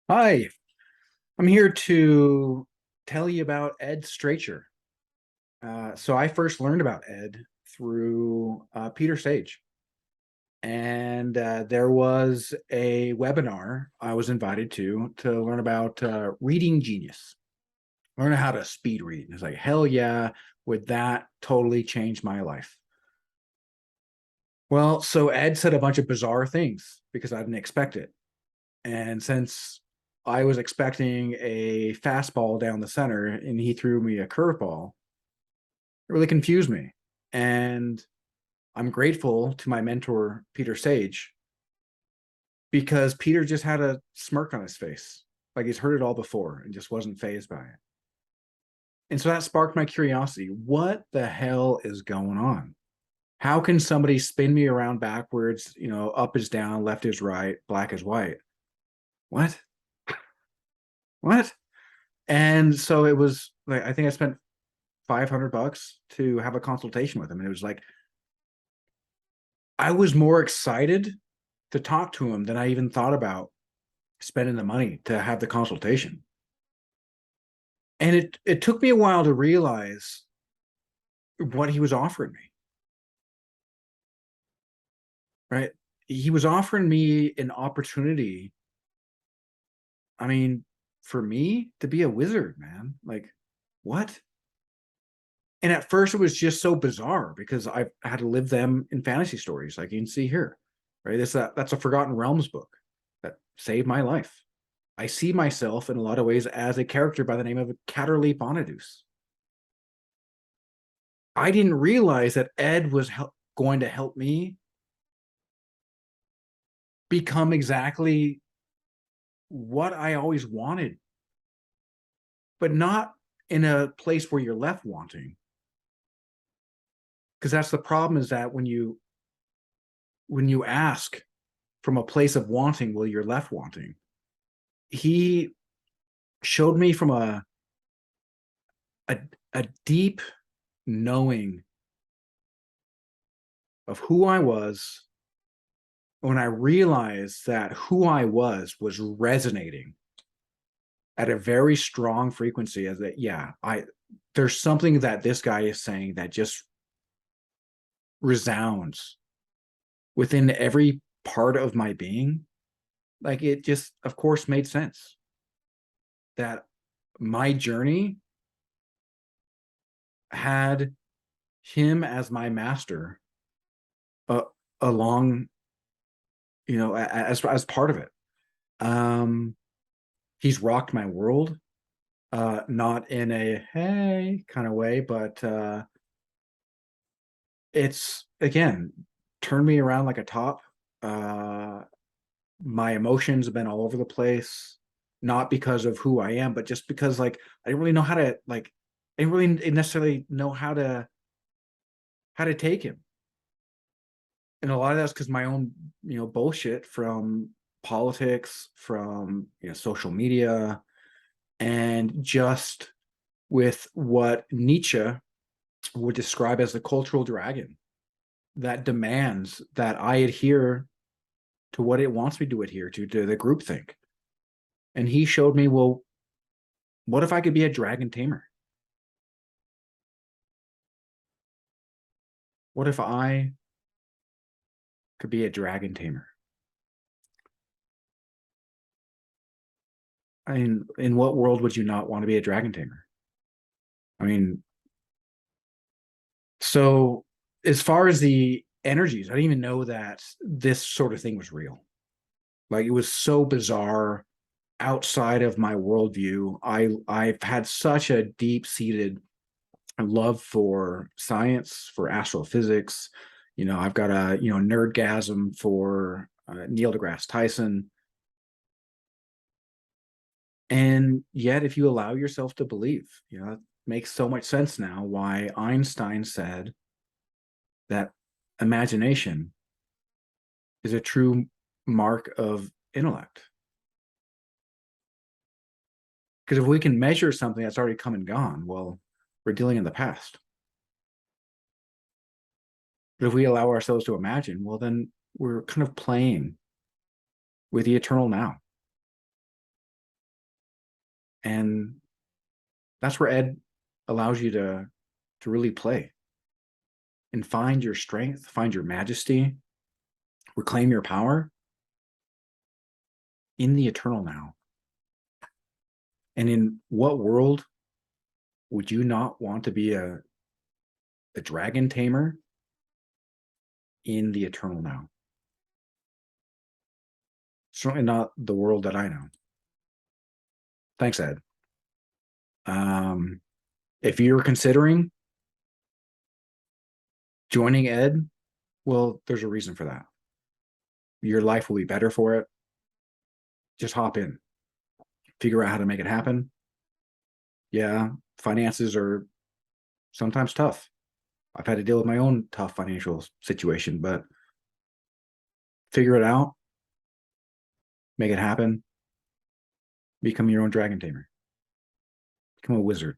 Hi, I'm here to tell you about Ed Strachar. So I first learned about Ed through Peter Sage, and there was a webinar I was invited to learn about reading genius, learn how to speed read. And it's like, hell yeah, would that totally change my life? Well, so Ed said a bunch of bizarre things because I didn't expect it. And since I was expecting a fastball down the center and he threw me a curveball, it really confused me. And I'm grateful to my mentor, Peter Sage, because Peter just had a smirk on his face. Like he's heard it all before and just wasn't fazed by it. And so that sparked my curiosity. What the hell is going on? How can somebody spin me around backwards, up is down, left is right, black is white? What? What? And so it was like, I think I spent $500 to have a consultation with him. And it was like, I was more excited to talk to him than I even thought about spending the money to have the consultation. And it took me a while to realize what he was offering me, right? He was offering me an opportunity. I mean, for me to be a wizard, man, like what? And at first it was just so bizarre because I've had to live them in fantasy stories, like you can see here, right? That's a Forgotten Realms book that saved my life. I see myself in a lot of ways as a character by the name of Catterleap Onidus. I didn't realize that Ed was going to help me become exactly what I always wanted, but not in a place where you're left wanting. Because that's the problem, is that when you ask from a place of wanting, well, you're left wanting. He showed me from a, a deep knowing of who I was when I realized that who I was resonating at a very strong frequency. As that, yeah, there's something that this guy is saying that just resounds within every part of my being. Like it just, of course, made sense that my journey had him as my master, uh, along, as part of it. Um, he's rocked my world, not in a hey kind of way, but it's again turned me around like a top. Uh, my emotions have been all over the place, not because of who I am, but just because like I didn't really know how to like, I didn't really necessarily know how to take him. And a lot of that's because my own, bullshit from politics, from social media, and just with what Nietzsche would describe as the cultural dragon that demands that I adhere to what it wants me to adhere to the groupthink. And he showed me, well, what if I could be a dragon tamer? What if I could be a dragon tamer? I mean, in what world would you not want to be a dragon tamer? I mean, so as far as the energies, I didn't even know that this sort of thing was real. Like it was so bizarre outside of my worldview. I've had such a deep seated love for science, for astrophysics. I've got a nerdgasm for Neil deGrasse Tyson. And yet, if you allow yourself to believe, it makes so much sense now why Einstein said that imagination is a true mark of intellect. Because if we can measure something that's already come and gone, well, we're dealing in the past. But if we allow ourselves to imagine, well, then we're kind of playing with the eternal now. And that's where Ed allows you to really play and find your strength, find your majesty, reclaim your power in the eternal now. And in what world would you not want to be a dragon tamer in the eternal now? Certainly not the world that I know. Thanks, Ed. If you're considering joining Ed, well, there's a reason for that. Your life will be better for it. Just hop in, figure out how to make it happen. Yeah, finances are sometimes tough. I've had to deal with my own tough financial situation, but figure it out, make it happen, become your own dragon tamer, become a wizard.